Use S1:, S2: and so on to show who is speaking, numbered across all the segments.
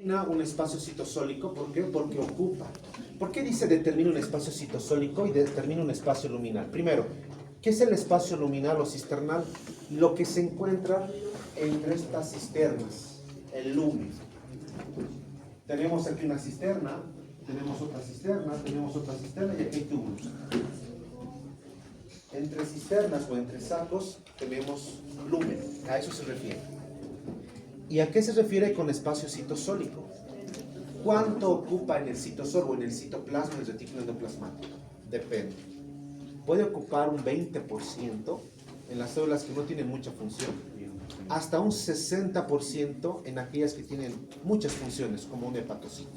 S1: Un espacio citosólico, ¿por qué? Porque ocupa. ¿Por qué dice determina un espacio citosólico y determina un espacio luminal? Primero, ¿qué es el espacio luminal o cisternal? Lo que se encuentra entre estas cisternas, el lumen. Tenemos aquí una cisterna, tenemos otra cisterna, tenemos otra cisterna y aquí hay túbulos. Entre cisternas o entre sacos tenemos lumen, a eso se refiere. ¿Y a qué se refiere con espacio citosólico? ¿Cuánto ocupa en el citosol o en el citoplasma el retículo endoplasmático? Depende. Puede ocupar un 20% en las células que no tienen mucha función, hasta un 60% en aquellas que tienen muchas funciones, como un hepatocito.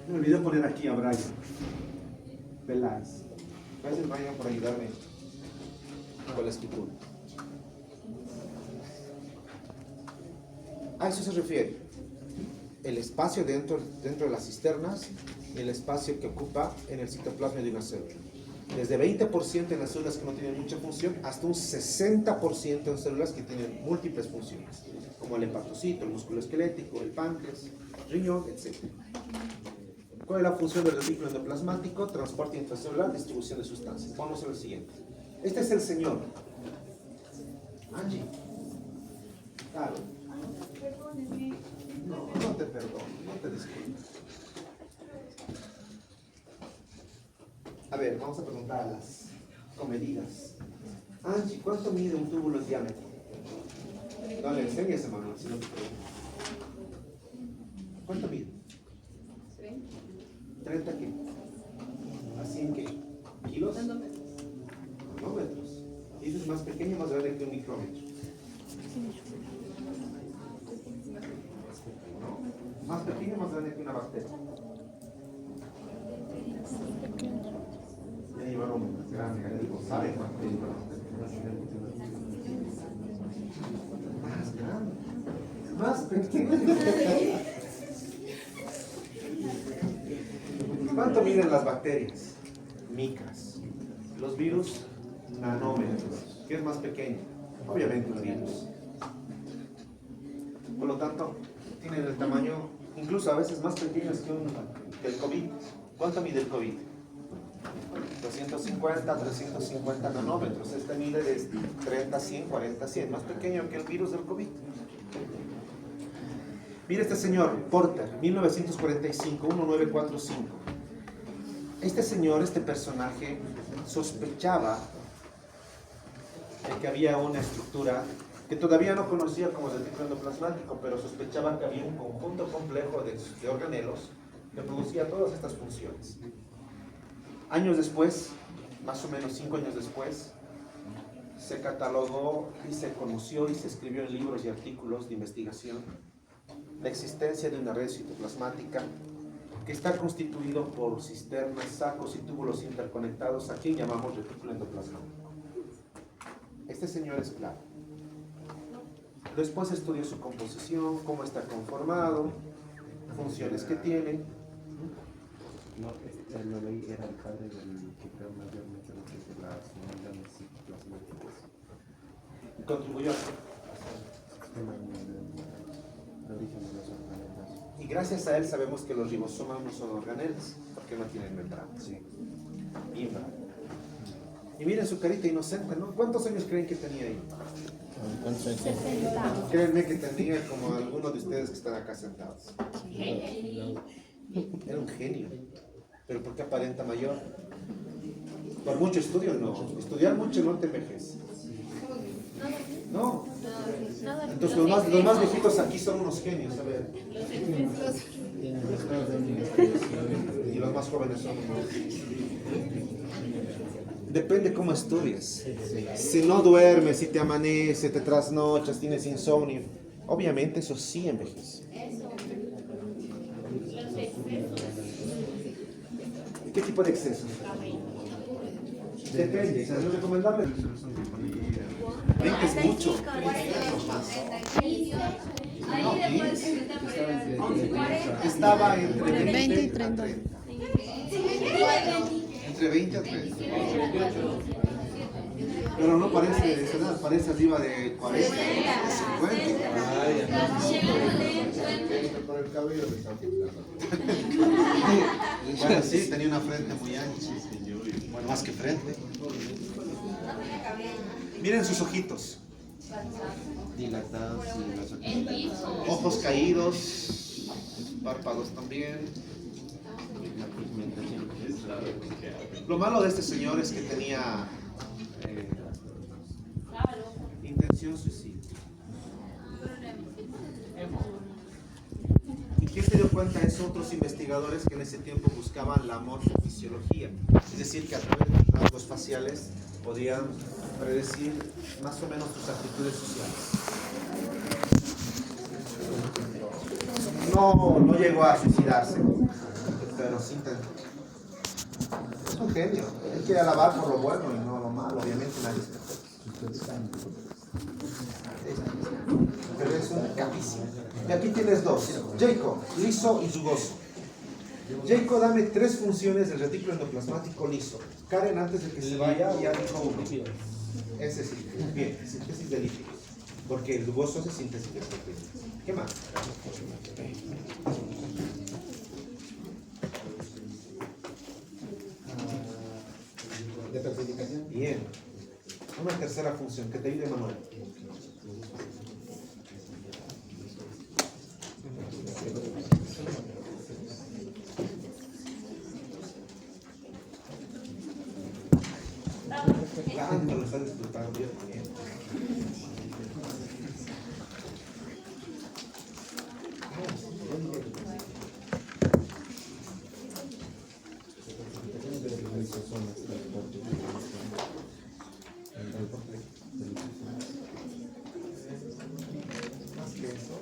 S1: Me olvidé poner aquí a Brian Peláez. Gracias, Brian, por ayudarme con la escritura. A eso se refiere el espacio dentro de las cisternas y el espacio que ocupa en el citoplasma de una célula. Desde 20% en las células que no tienen mucha función hasta un 60% en células que tienen múltiples funciones, como el hepatocito, el músculo esquelético, el páncreas, riñón, etc. ¿Cuál es la función del retículo endoplasmático? Transporte intracelular, distribución de sustancias. Vamos a lo siguiente. Este es el señor Angie. Claro. No te perdono, no te disculpo. A ver, vamos a preguntar a las comedidas. Angie, ¿cuánto mide un túbulo en diámetro? No le enseñes a Manuel, si no te pregunto. ¿Cuánto mide? 30 qué? ¿A 100 qué? ¿Kilos? Nanómetros. Y eso es más pequeño, más grande que un micrómetro. Más pequeño, más grande que una bacteria. Ya llevaron más grande, ya digo, ¿saben cuánto es una bacteria? Más grande. Más pequeño. ¿Cuánto miden las bacterias? Micras. Los virus, nanómetros. ¿Qué es más pequeño? Obviamente un virus. Por lo tanto, tienen el tamaño, incluso a veces más pequeños que el COVID. ¿Cuánto mide el COVID? 250, 350 nanómetros. Este mide de 30, 100, 40, 100. Más pequeño que el virus del COVID. Mira este señor, Porter, 1945, 1945. Este señor, este personaje, sospechaba de que había una estructura que todavía no conocía como retículo endoplasmático, pero sospechaba que había un conjunto complejo de organelos que producía todas estas funciones. Años después, más o menos 5 años después, se catalogó y se conoció y se escribió en libros y artículos de investigación la existencia de una red citoplasmática que está constituido por cisternas, sacos y túbulos interconectados, aquí llamamos retículo endoplasmático. Este señor es claro. Después estudió su composición, cómo está conformado, funciones que tiene.
S2: No, lo leí, era el padre del que creo mayormente lo que es las unidades citoplasmáticas.
S1: Contribuyó
S2: El origen de los organelos.
S1: y gracias a él sabemos que los ribosomas no son organelos, porque no tienen membrana.
S2: Sí.
S1: Bien bravo. Y miren su carita inocente, ¿no? ¿Cuántos años creen que tenía ahí? Créanme que tenía como algunos de ustedes que están acá sentados. Era un genio. ¿Pero por qué aparenta mayor? Por mucho estudio, no. Estudiar mucho no te envejece. No. Entonces los más viejitos aquí son unos genios, a ver. Y los más jóvenes son unos... Depende cómo estudies. Si no duermes, si te amanece, te trasnochas, tienes insomnio, obviamente eso sí envejece. ¿Qué tipo de excesos? Depende, o sea, es recomendable. 20 es mucho. Estaba entre 20 y 30. Entre 20 a 30. Pero no parece nada, parece arriba de 40, 50.
S3: cabello le está afectando.
S1: Bueno, sí, tenía una frente muy ancha. Bueno, más que frente. Miren sus ojitos.
S2: Dilatados y los
S1: Ojos caídos. Párpados también.
S2: la pigmentación.
S1: Lo malo de este señor es que tenía intención suicida. ¿Y quién se dio cuenta? Es otros investigadores que en ese tiempo buscaban la morfofisiología, es decir, que a través de los rasgos faciales podían predecir más o menos sus actitudes sociales. No llegó a suicidarse, pero sí intentó. Es un genio, él quiere alabar por lo bueno y no lo malo, obviamente nadie se pero es un capísimo. Y aquí tienes dos, Jacob, liso y rugoso. Jacob, dame 3 funciones del retículo endoplasmático liso. Karen, antes de que se vaya, ya dijo uno. Ese sí, bien, síntesis de lípidos. Porque el rugoso es síntesis de proteínas. ¿Qué más?
S3: Detoxificación.
S1: Bien. Una tercera función, que te ayude Manuel. Claro, lo estás disfrutando yo también. Más que eso.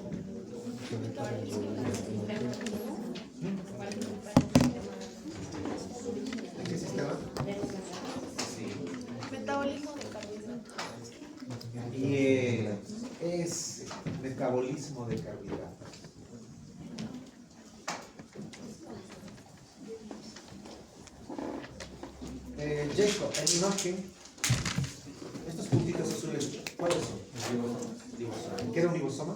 S1: ¿En qué sistema? Sí.
S4: Metabolismo de carbohidratos.
S1: Bien, es metabolismo de carbohidratos. Jacob, en imagen, estos puntitos azules, ¿cuáles son? ¿Qué era un ribosoma?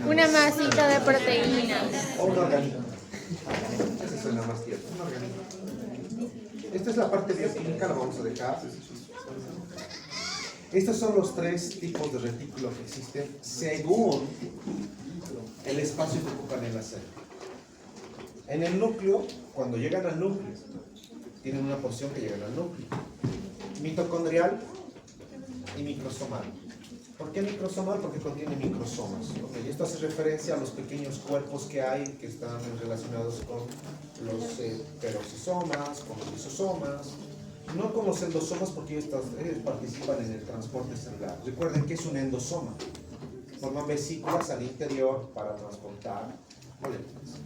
S4: Una masita de proteínas.
S1: O un organismo. Ese suena más tierno, un organismo. Esta es la parte bioquímica, la vamos a dejar. Estos son los 3 tipos de retículo que existen según el espacio que ocupan en la célula. En el núcleo, cuando llegan al núcleo, tienen una porción que llegan al núcleo. Mitocondrial y microsomal. ¿Por qué microsomal? Porque contiene microsomas. ¿Okay? Y esto hace referencia a los pequeños cuerpos que hay que están relacionados con los peroxisomas, con los lisosomas, no con los endosomas porque ellos participan en el transporte celular. Recuerden que es un endosoma. Forman vesículas al interior para transportar moléculas.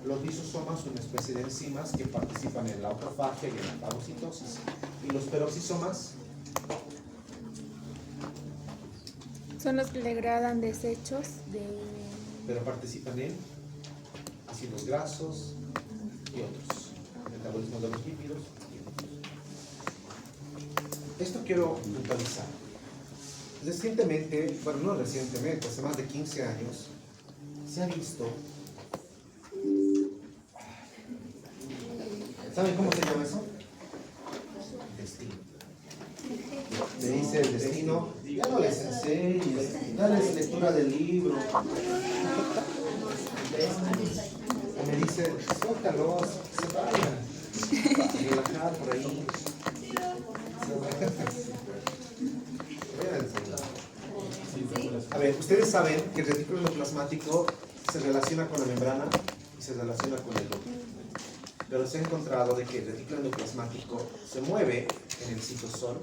S1: Los lisosomas son una especie de enzimas que participan en la autofagia y en la fagocitosis. Y los peroxisomas
S4: Son los que degradan desechos de...
S1: pero participan en ácidos grasos y otros, metabolismo de los lípidos y otros. Esto quiero puntualizar. Recientemente, bueno, no recientemente, hace más de 15 años, se ha visto. ¿Saben cómo se llama eso? Destino. Me dice el destino, ya no les enseñes, dales lectura del libro. O me dice, suéltalos, se vayan. Relajar por ahí. A ver, ustedes saben que el retículo endoplasmático se relaciona con la membrana y se relaciona con el núcleo. Pero se ha encontrado de que el retículo endoplasmático se mueve en el citosol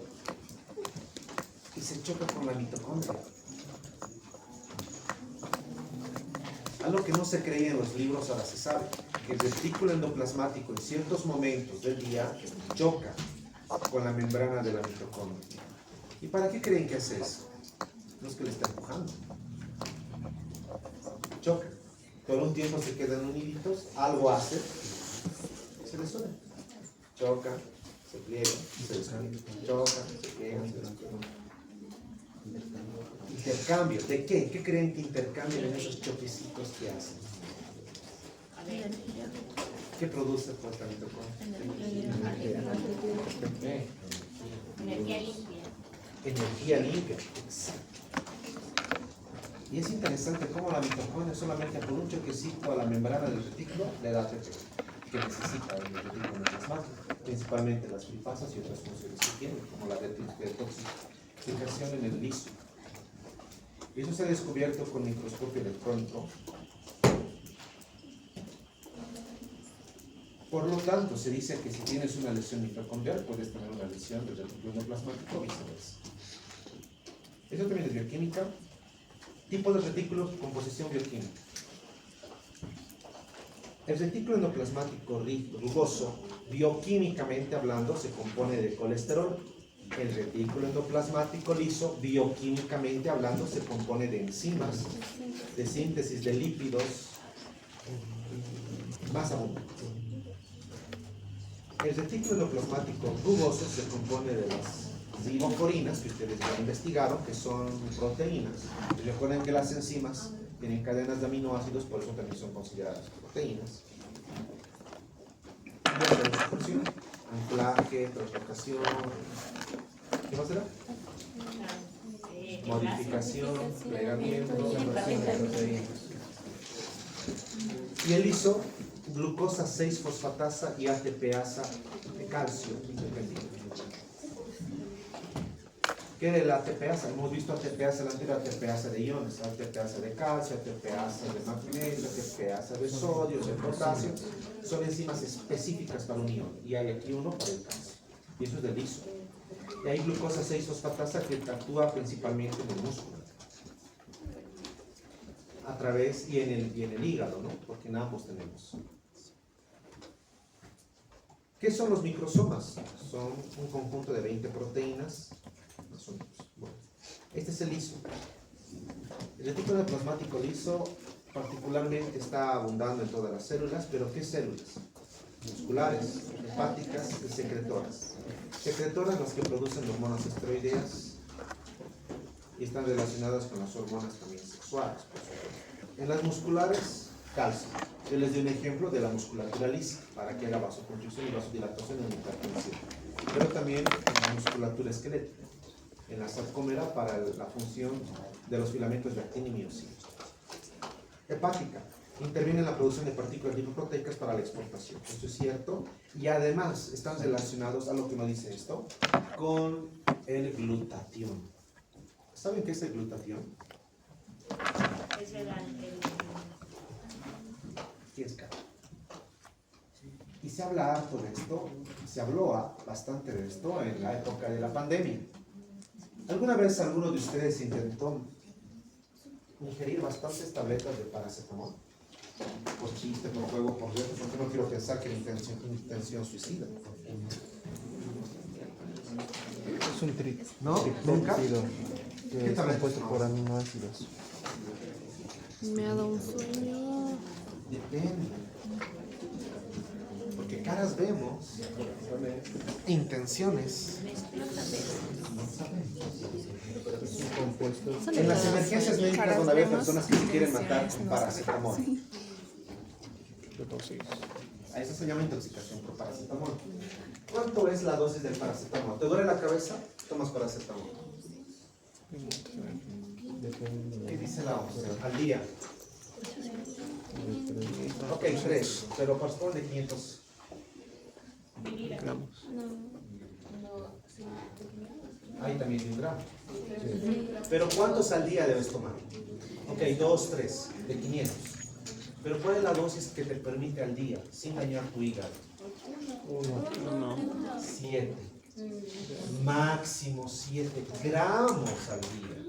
S1: y se choca con la mitocondria. Algo que no se creía en los libros ahora se sabe, que el retículo endoplasmático en ciertos momentos del día choca con la membrana de la mitocondria. ¿Y para qué creen que hace eso? No es que le está empujando. Choca. Por un tiempo se quedan uniditos, algo hace, se les une. Choca, se pliega, se despliega. Choca, se pliega, se despliega. Intercambio. ¿De qué? ¿Qué creen que intercambian en esos choquecitos que hacen? ¿Qué produce pues la mitocondria?
S3: Energía limpia.
S1: Energía limpia. Exacto. Y es interesante cómo la mitocondria solamente por un choquecito a la membrana del retículo le da ATP que necesita el retículo endoplasmático, principalmente las lipasas y otras funciones que tiene, como la detoxificación en el liso. Y eso se ha descubierto con microscopio electrónico. Por lo tanto, se dice que si tienes una lesión mitocondrial, puedes tener una lesión del retículo endoplasmático o viceversa. Eso también es bioquímica. Tipo de retículos, composición bioquímica. El retículo endoplasmático rugoso, bioquímicamente hablando, se compone de colesterol. El retículo endoplasmático liso, bioquímicamente hablando, se compone de enzimas, de síntesis de lípidos, más abundante. El retículo endoplasmático rugoso se compone de las riboforinas, que ustedes ya investigaron, que son proteínas. Y recuerden que las enzimas tienen cadenas de aminoácidos, por eso también son consideradas proteínas. Y hacen su función: anclaje, translocación. ¿Qué más será? Modificación, plegamiento, separación de proteínas. Y el liso, glucosa 6-fosfatasa y ATPasa de calcio independiente. ¿Qué es la ATPasa? Hemos visto ATPasa, la anterior ATPasa de iones, ATPasa de calcio, ATPasa de magnesio, ATPasa de sodio, de potasio. Son enzimas específicas para un ion, y hay aquí uno para el calcio. Y eso es del liso. Y hay glucosa 6-fosfatasa que actúa principalmente en el músculo. A través, y en el hígado, ¿no? Porque en ambos tenemos. ¿Qué son los microsomas? Son un conjunto de 20 proteínas. Más o menos. Bueno, este es el liso. El retículo endoplasmático liso particularmente está abundando en todas las células, pero ¿qué células? Musculares, hepáticas y secretoras. Secretoras las que producen hormonas esteroideas y están relacionadas con las hormonas también sexuales, por supuesto. En las musculares, calcio. Yo les doy un ejemplo de la musculatura lisa para que haga vasoconstricción y vasodilatación en el hipertensión. Pero también en la musculatura esquelética, en la sarcómera para la función de los filamentos de actina y miocina. Hepática. Interviene en la producción de partículas lipoproteicas para la exportación. Esto es cierto. Y además están relacionados a lo que nos dice esto, con el glutatión. ¿Saben qué es el glutatión?
S3: Es el
S1: ¿Qué es caro? Y se habla harto de esto, se habló bastante de esto en la época de la pandemia. ¿Alguna vez alguno de ustedes intentó ingerir bastantes tabletas de paracetamol? Por chiste, por juego, por reto, porque no quiero pensar que la intención suicida.
S5: Es un
S1: ¿No? ¿Nunca?
S5: triptóxido
S1: ¿Qué
S5: que es
S1: tal es?
S5: compuesto por aminoácidos.
S4: Me ha dado un sueño.
S1: Depende. Porque caras vemos, intenciones no sabemos.
S5: Es un compuesto
S1: En las emergencias médicas donde había personas que se quieren matar con paracetamol.
S5: de dosis.
S1: A eso se llama intoxicación por paracetamol. ¿Cuánto es la dosis del paracetamol? ¿Te duele la cabeza? Tomas paracetamol. ¿Qué dice la OMS? Al día. Ok, 3, pero corresponde 500
S5: gramos.
S1: Ahí también de 1 gramo. Pero ¿cuántos al día debes tomar? Ok, 2, 3, de 500. Pero ¿cuál es la dosis que te permite al día sin dañar tu hígado? 7. Máximo 7 gramos al día.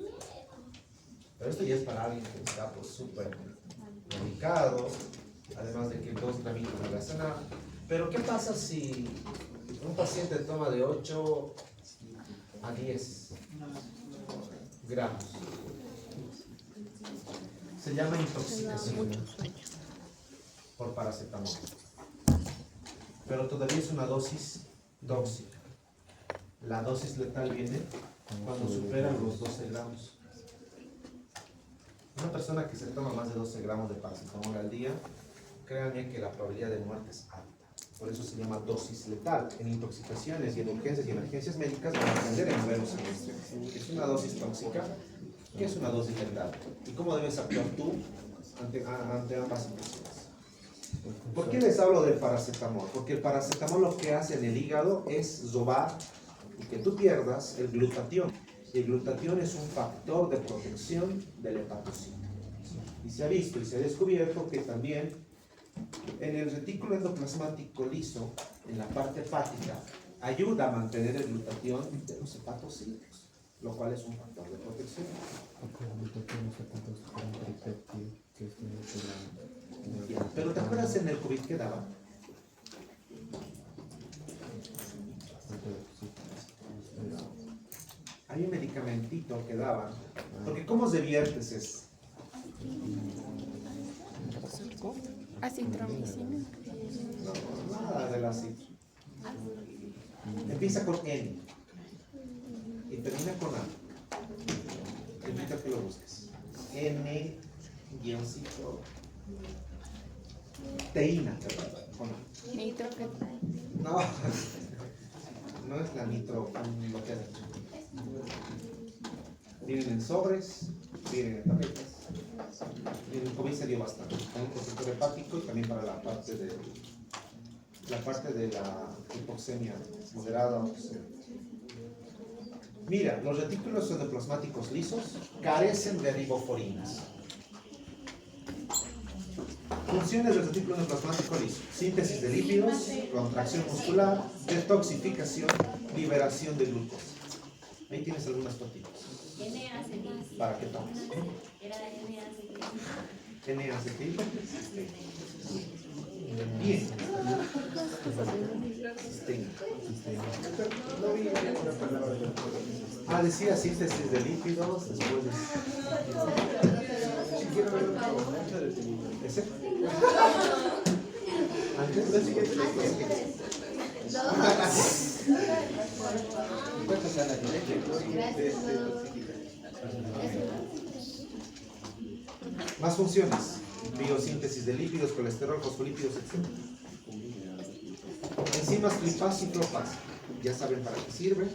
S1: Pero esto ya es para alguien que está pues súper medicado, además de que 2 gramitos a la cena. Pero ¿qué pasa si un paciente toma de 8 a 10 gramos? Se llama intoxicación por paracetamol. Pero todavía es una dosis tóxica. La dosis letal viene cuando superan los 12 gramos. Una persona que se toma más de 12 gramos de paracetamol al día, créanme que la probabilidad de muerte es alta. Por eso se llama dosis letal. En intoxicaciones y en urgencias y emergencias médicas van a aprender en nuevos semestres. ¿Qué es una dosis tóxica? ¿Qué es una dosis letal? ¿Y cómo debes actuar tú ante ambas situaciones? ¿Por qué les hablo del paracetamol? Porque el paracetamol lo que hace en el hígado es sobar y que tú pierdas el glutatión. Y el glutatión es un factor de protección del hepatocito. Y se ha visto y se ha descubierto que también en el retículo endoplasmático liso, en la parte hepática, ayuda a mantener el glutatión de los hepatocitos, lo cual es un factor de protección. Pero ¿te acuerdas en el COVID qué daba? Hay un medicamentito que daban, porque ¿cómo se viertes es?
S4: Acitromicina.
S1: No, nada de la citra. Empieza con N y termina con A. Te invito a que lo busques. N guioncito teína, con A.
S4: Nitroquetal.
S1: No, no es la nitro, lo que has dicho. Vienen en sobres, vienen en tabletas. En el COVID se dio bastante, con un protector hepático y también para la parte de la hipoxemia moderada. Mira, los retículos endoplasmáticos lisos carecen de riboforinas. Funciones del retículo endoplasmático liso: síntesis de lípidos, contracción muscular, detoxificación, liberación de glucosa. Ahí tienes algunas fotitos.
S3: N-acetil.
S1: Para que tomes.
S3: Era N-acetil.
S1: N-acetil. Bien. Decía síntesis de lípidos, después de... ¿Ese? Antes del siguiente. Más funciones: biosíntesis de lípidos, colesterol, fosfolípidos, etc. Enzimas lipasa y profasa, ya saben para qué sirve.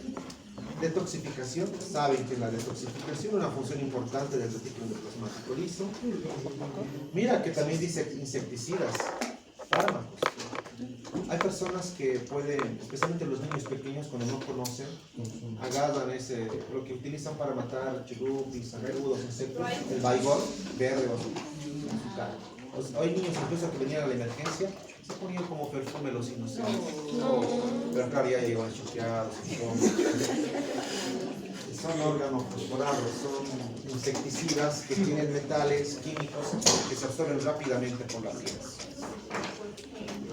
S1: Detoxificación, saben que la detoxificación es una función importante del retículo endoplasmático liso. Mira que también dice insecticidas, fármacos. Hay personas que pueden, especialmente los niños pequeños, cuando no conocen, agarran lo que utilizan para matar churupis, zancudos, insectos, el baigol verde o azul. Hay niños incluso que venían a la emergencia, se ponían como perfume los inocentes. Pero claro, ya llevan choqueados, son órganos fosforados, son insecticidas que tienen metales químicos que se absorben rápidamente por la piel.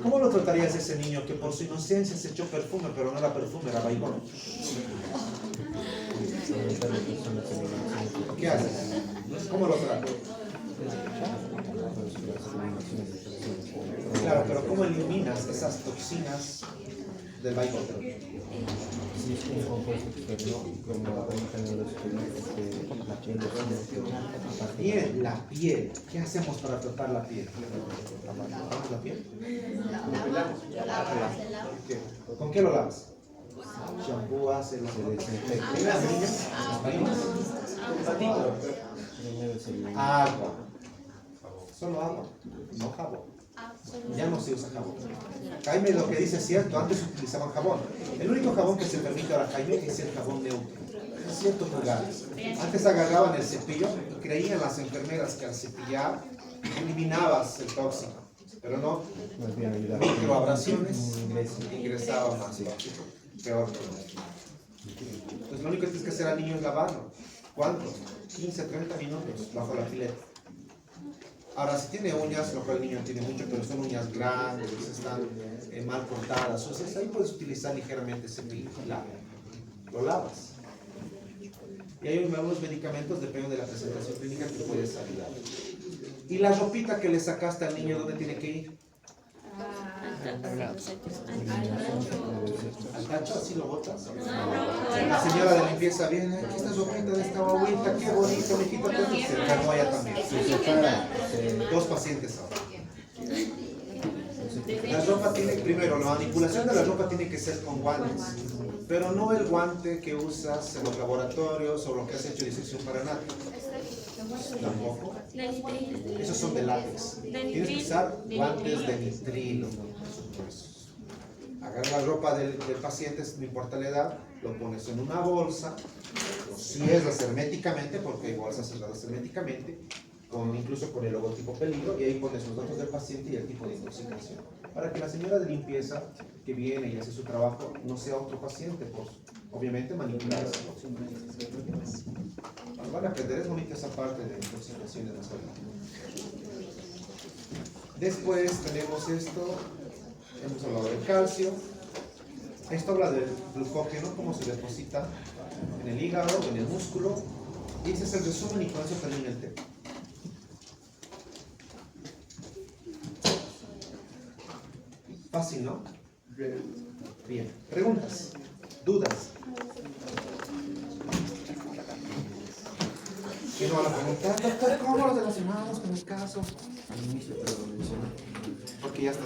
S1: ¿Cómo lo tratarías a ese niño que por su inocencia se echó perfume, pero no era perfume, era baigón? ¿Qué haces? ¿Cómo lo tratas? Claro, pero ¿cómo eliminas esas toxinas del baigón? Bien, la piel. ¿Qué hacemos para tratar la piel? ¿Lavamos la piel? ¿Con qué lo lavas? Shampoo hace los ¿En las niñas? Agua. Solo agua, no jabón. Ya no se usa jabón. Jaime lo que dice es cierto, antes utilizaban jabón. El único jabón que se permite ahora, Jaime, es el jabón neutro. En ciertos lugares. Antes agarraban el cepillo y creían las enfermeras que al cepillar eliminabas el tóxico. Pero no, microabrasiones ingresaban más tóxico. Peor todavía. Pues lo único que tienes que hacer al niño es lavarlo. ¿Cuánto? 15, 30 minutos bajo la pileta. Ahora, si tiene uñas, lo cual el niño no tiene mucho, pero son uñas grandes, están mal cortadas, entonces ahí puedes utilizar ligeramente ese cepillo y lo lavas. Y hay algunos medicamentos, depende de la presentación clínica, que puedes ayudar. Y la ropita que le sacaste al niño, ¿dónde tiene que ir?
S4: Los desechos.
S1: ¿Al tacho así lo botas? La señora de limpieza viene, aquí está ropita de esta guaguita, qué bonito, mijito, que se enfermó ella también. Dos pacientes ahora. La ropa tiene, primero, la manipulación de la ropa tiene que ser con guantes, pero no el guante que usas en los laboratorios o lo que has hecho disección para nada. Tampoco. Esos son de látex. Tienes que usar guantes de nitrilo. Agarra la ropa del paciente, no importa la edad, lo pones en una bolsa, lo cierras herméticamente, porque hay bolsas cerradas herméticamente, incluso con el logotipo peligro, y ahí pones los datos del paciente y el tipo de intoxicación. Para que la señora de limpieza que viene y hace su trabajo no sea otro paciente, pues obviamente manipular. Van a aprender, es bonita esa parte de intoxicación de la salud. Después tenemos esto, hemos hablado del calcio. Esto habla del glucógeno, cómo se deposita en el hígado, en el músculo. Y ese es el resumen y con eso termina el tema. Fácil, ¿no? Bien. ¿Preguntas? ¿Dudas? ¿Qué no van a preguntar? Doctor, ¿cómo lo relacionamos con el caso? Al inicio, pero lo mencioné. Porque ya está.